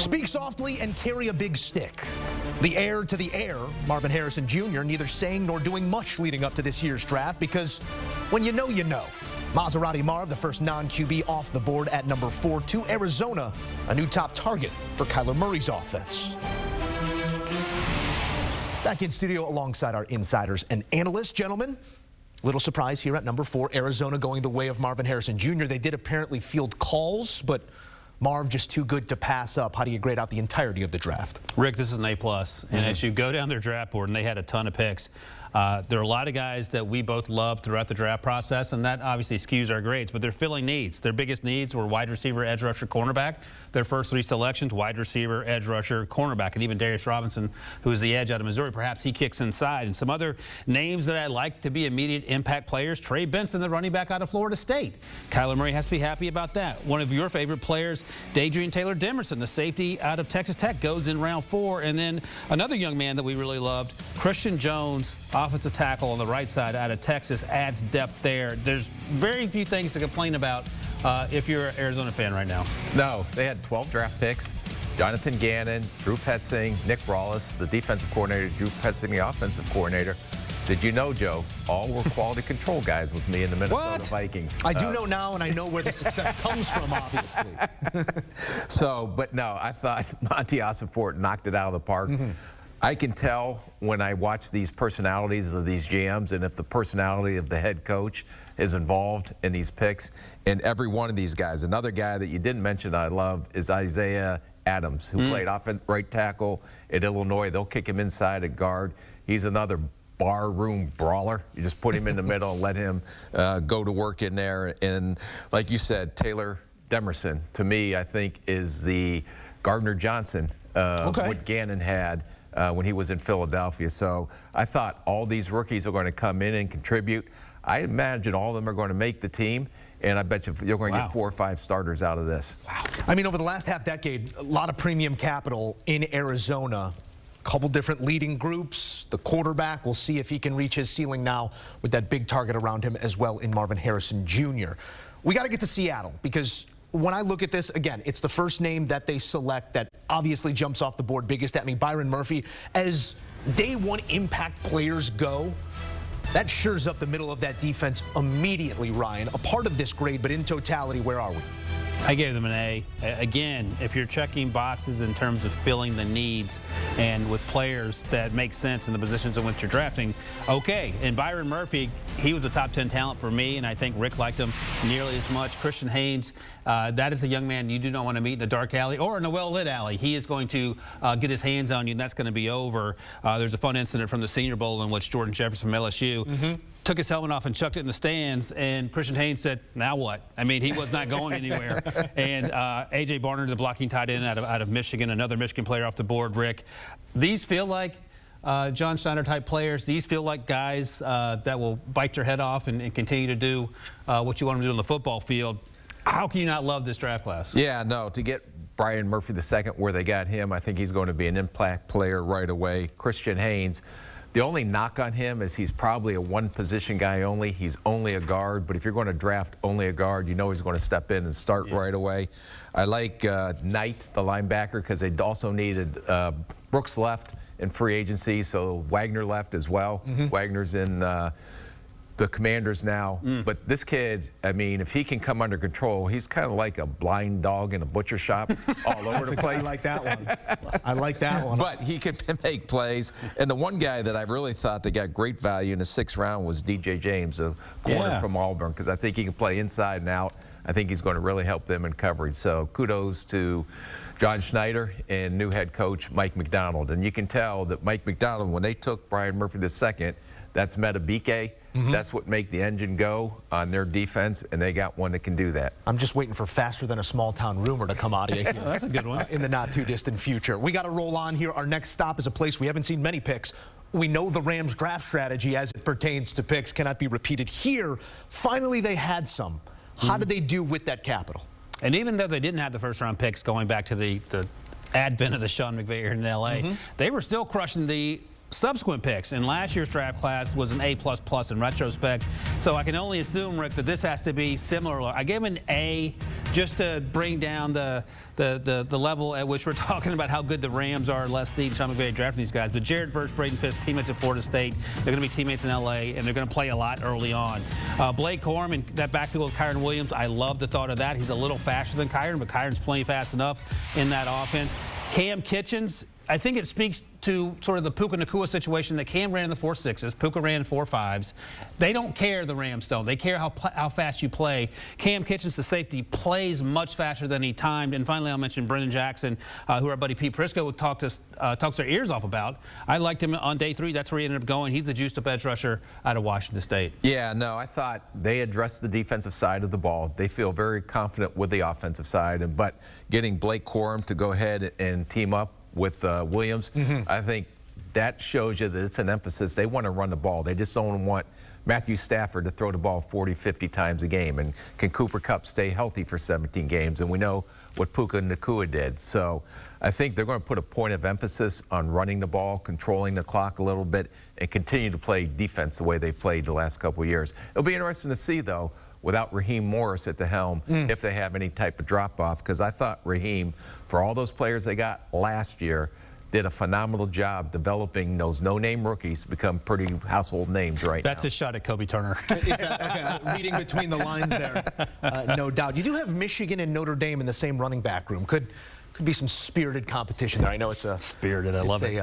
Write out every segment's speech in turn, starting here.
Speak softly and carry a big stick. The heir to the heir, Marvin Harrison Jr., neither saying nor doing much leading up to this year's draft because when you know, you know. Maserati Marv, the first non-QB off the board at number 4 to Arizona, a new top target for Kyler Murray's offense. Back in studio alongside our insiders and analysts, gentlemen. Little surprise here at number 4, Arizona going the way of Marvin Harrison Jr. They did apparently field calls, but Marv just too good to pass up. How do you grade out the entirety of the draft? Rick, this is an A+. And as you go down their draft board, and they had a ton of picks, there are a lot of guys that we both loved throughout the draft process, and that obviously skews our grades, but they're filling needs. Their biggest needs were wide receiver, edge rusher, cornerback. Their first 3 selections, wide receiver, edge rusher, cornerback, and even Darius Robinson, who is the edge out of Missouri, perhaps he kicks inside. And some other names that I like to be immediate impact players, Trey Benson, the running back out of Florida State. Kyler Murray has to be happy about that. One of your favorite players, Dadrian Taylor-Demerson, the safety out of Texas Tech, goes in round 4. And then another young man that we really loved, Christian Jones, offensive tackle on the right side out of Texas, adds depth there. There's very few things to complain about if you're an Arizona fan right now. No, they had 12 draft picks. Jonathan Gannon, Drew Petzing, Nick Rawlis, the defensive coordinator, Drew Petzing, the offensive coordinator. Did you know, Joe, all were quality control guys with me in the Minnesota Vikings. I do know now, and I know where the success comes from, obviously. But no, I thought Monty Ossenfort knocked it out of the park. I can tell when I watch these personalities of these GMs and if the personality of the head coach is involved in these picks. And every one of these guys, another guy that you didn't mention I love is Isaiah Adams, who played right tackle at Illinois. They'll kick him inside at guard. He's another barroom brawler. You just put him in the middle and let him go to work in there. And like you said, Taylor Demerson, to me, I think is the Gardner Johnson what Gannon had when he was in Philadelphia. So I thought all these rookies are going to come in and contribute. I imagine all of them are going to make the team, and I bet you're going to get 4 or 5 starters out of this. Wow. I mean, over the last half decade, a lot of premium capital in Arizona. A couple different leading groups. The quarterback, we'll see if he can reach his ceiling now with that big target around him as well in Marvin Harrison Jr. We got to get to Seattle because when I look at this, again, it's the first name that they select that obviously jumps off the board biggest at me, Byron Murphy. As day one impact players go, that shores up the middle of that defense immediately, Ryan. A part of this grade, but in totality, where are we? I gave them an A. Again, if you're checking boxes in terms of filling the needs and with players that make sense in the positions in which you're drafting, okay. And Byron Murphy, he was a top 10 talent for me, and I think Rick liked him nearly as much. Christian Haynes, that is a young man you do not want to meet in a dark alley or in a well-lit alley. He is going to get his hands on you, and that's going to be over. There's a fun incident from the Senior Bowl in which Jordan Jefferson from LSU took his helmet off and chucked it in the stands, and Christian Haynes said, now what? I mean, he was not going anywhere. And A.J. Barnard, the blocking tight end out of Michigan, another Michigan player off the board, Rick. These feel like John Schneider-type players. These feel like guys that will bite your head off and continue to do what you want them to do on the football field. How can you not love this draft class? Yeah, no, to get Byron Murphy II where they got him, I think he's going to be an impact player right away. Christian Haynes, the only knock on him is he's probably a one-position guy only. He's only a guard, but if you're going to draft only a guard, you know he's going to step in and start right away. I like Knight, the linebacker, because they also needed Brooks left in free agency, so Wagner left as well. Wagner's in the Commanders now. But this kid, I mean, if he can come under control, he's kind of like a blind dog in a butcher shop all over the place. I like that one. I like that one. But he can make plays. And the one guy that I really thought that got great value in the 6th round was DJ James, the corner from Auburn, because I think he can play inside and out. I think he's going to really help them in coverage. So kudos to John Schneider and new head coach Mike McDonald. And you can tell that Mike McDonald, when they took Byron Murphy II, that's Metabike. That's what make the engine go on their defense, and they got one that can do that. I'm just waiting for faster than a small-town rumor to come out of you here. That's a good one. In the not-too-distant future. We got to roll on here. Our next stop is a place we haven't seen many picks. We know the Rams' draft strategy as it pertains to picks cannot be repeated here. Finally, they had some. How did they do with that capital? And even though they didn't have the first-round picks going back to the advent of the Sean McVay here in L.A., they were still crushing the subsequent picks. And last year's draft class was an A++ in retrospect. So I can only assume, Rick, that this has to be similar. I gave him an A just to bring down the level at which we're talking about how good the Rams are. Les Snead and Sean McVay drafting these guys. But Jared Verse, Braden Fisk, teammates at Florida State. They're going to be teammates in L.A., and they're going to play a lot early on. Blake Corum and that backfield with Kyren Williams, I love the thought of that. He's a little faster than Kyren, but Kyren's plenty fast enough in that offense. Cam Kitchens, I think it speaks to sort of the Puka Nacua situation that Cam ran in the 4.6s, Puka ran 4.5s. They don't care, the Rams don't. They care how fast you play. Cam Kitchens, the safety, plays much faster than he timed. And finally, I'll mention Brennan Jackson, who our buddy Pete Prisco talks their ears off about. I liked him on day 3. That's where he ended up going. He's the juiced-up edge rusher out of Washington State. Yeah, no, I thought they addressed the defensive side of the ball. They feel very confident with the offensive side. But getting Blake Corum to go ahead and team up with Williams, I think that shows you that it's an emphasis. They want to run the ball. They just don't want Matthew Stafford to throw the ball 40, 50 times a game. And can Cooper Kupp stay healthy for 17 games? And we know what Puka Nacua did. So I think they're going to put a point of emphasis on running the ball, controlling the clock a little bit, and continue to play defense the way they've played the last couple of years. It'll be interesting to see, though, without Raheem Morris at the helm, if they have any type of drop-off, because I thought Raheem, for all those players they got last year, did a phenomenal job developing those no-name rookies to become pretty household names right now. That's his shot at Kobe Turner. Is that, reading between the lines there, no doubt. You do have Michigan and Notre Dame in the same running back room. Could be some spirited competition there. I know it's a spirited. I love it.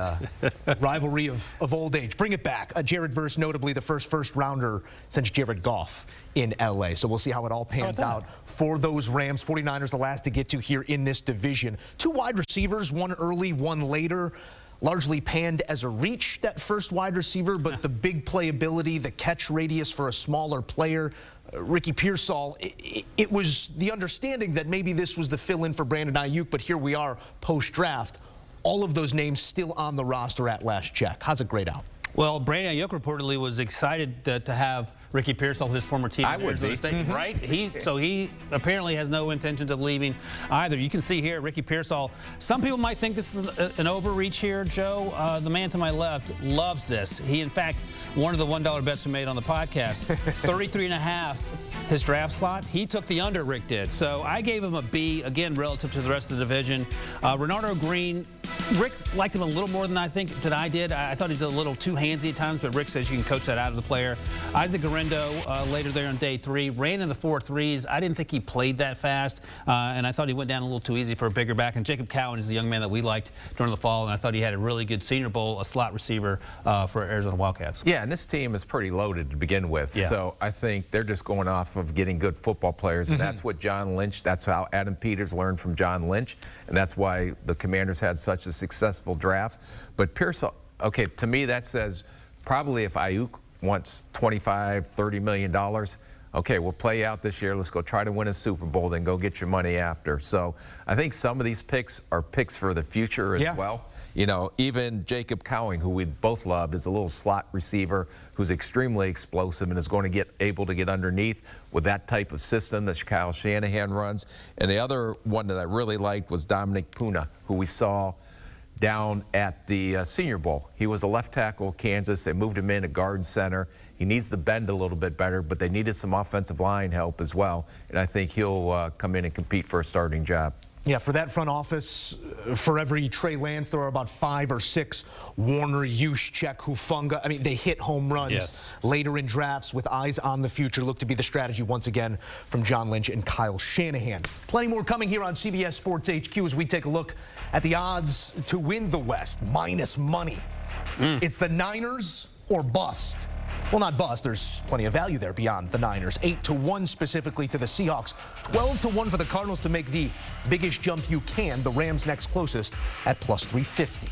Rivalry of old age. Bring it back. Jared Verse, notably the first rounder since Jared Goff in L.A. So we'll see how it all pans out for those Rams. 49ers, the last to get to here in this division. 2 wide receivers, one early, one later. Largely panned as a reach, that first wide receiver, but the big playability, the catch radius for a smaller player. Ricky Pearsall, it was the understanding that maybe this was the fill-in for Brandon Ayuk, but here we are post-draft. All of those names still on the roster at last check. How's it grade out? Well, Brandon Ayuk reportedly was excited to have Ricky Pearsall, his former team, I would be. State, right? So he apparently has no intentions of leaving either. You can see here, Ricky Pearsall. Some people might think this is an overreach here, Joe. The man to my left loves this. He, in fact, one of the $1 bets we made on the podcast, 33.5. His draft slot, he took the under, Rick did. So I gave him a B, again, relative to the rest of the division. Renardo Green, Rick liked him a little more than I did. I thought he's a little too handsy at times, but Rick says you can coach that out of the player. Isaac Garendo, later there on day 3, ran in the 4.3s. I didn't think he played that fast, and I thought he went down a little too easy for a bigger back. And Jacob Cowan is the young man that we liked during the fall, and I thought he had a really good Senior Bowl, a slot receiver for Arizona Wildcats. Yeah, and this team is pretty loaded to begin with. Yeah. So I think they're just going off of getting good football players, and that's what John Lynch, that's how Adam Peters learned from John Lynch, and that's why the Commanders had such a successful draft. But Pearsall, okay, to me that says probably if Ayuk wants $25, $30 million, okay, we'll play out this year. Let's go try to win a Super Bowl, then go get your money after. So I think some of these picks are picks for the future as well. You know, even Jacob Cowing, who we both loved, is a little slot receiver who's extremely explosive and is going to get able to get underneath with that type of system that Kyle Shanahan runs. And the other one that I really liked was Dominic Puna, who we saw down at the Senior Bowl. He was a left tackle, Kansas. They moved him in at guard center. He needs to bend a little bit better, but they needed some offensive line help as well. And I think he'll come in and compete for a starting job. Yeah, for that front office, for every Trey Lance, there are about 5 or 6 Warner, Juszczyk, Hufanga. I mean, they hit home runs later in drafts with eyes on the future. Look to be the strategy once again from John Lynch and Kyle Shanahan. Plenty more coming here on CBS Sports HQ as we take a look at the odds to win the West, minus money. It's the Niners or bust. Well, not bust. There's plenty of value there beyond the Niners. 8-1 specifically to the Seahawks. 12-1 for the Cardinals to make the biggest jump you can. The Rams next closest at plus 350.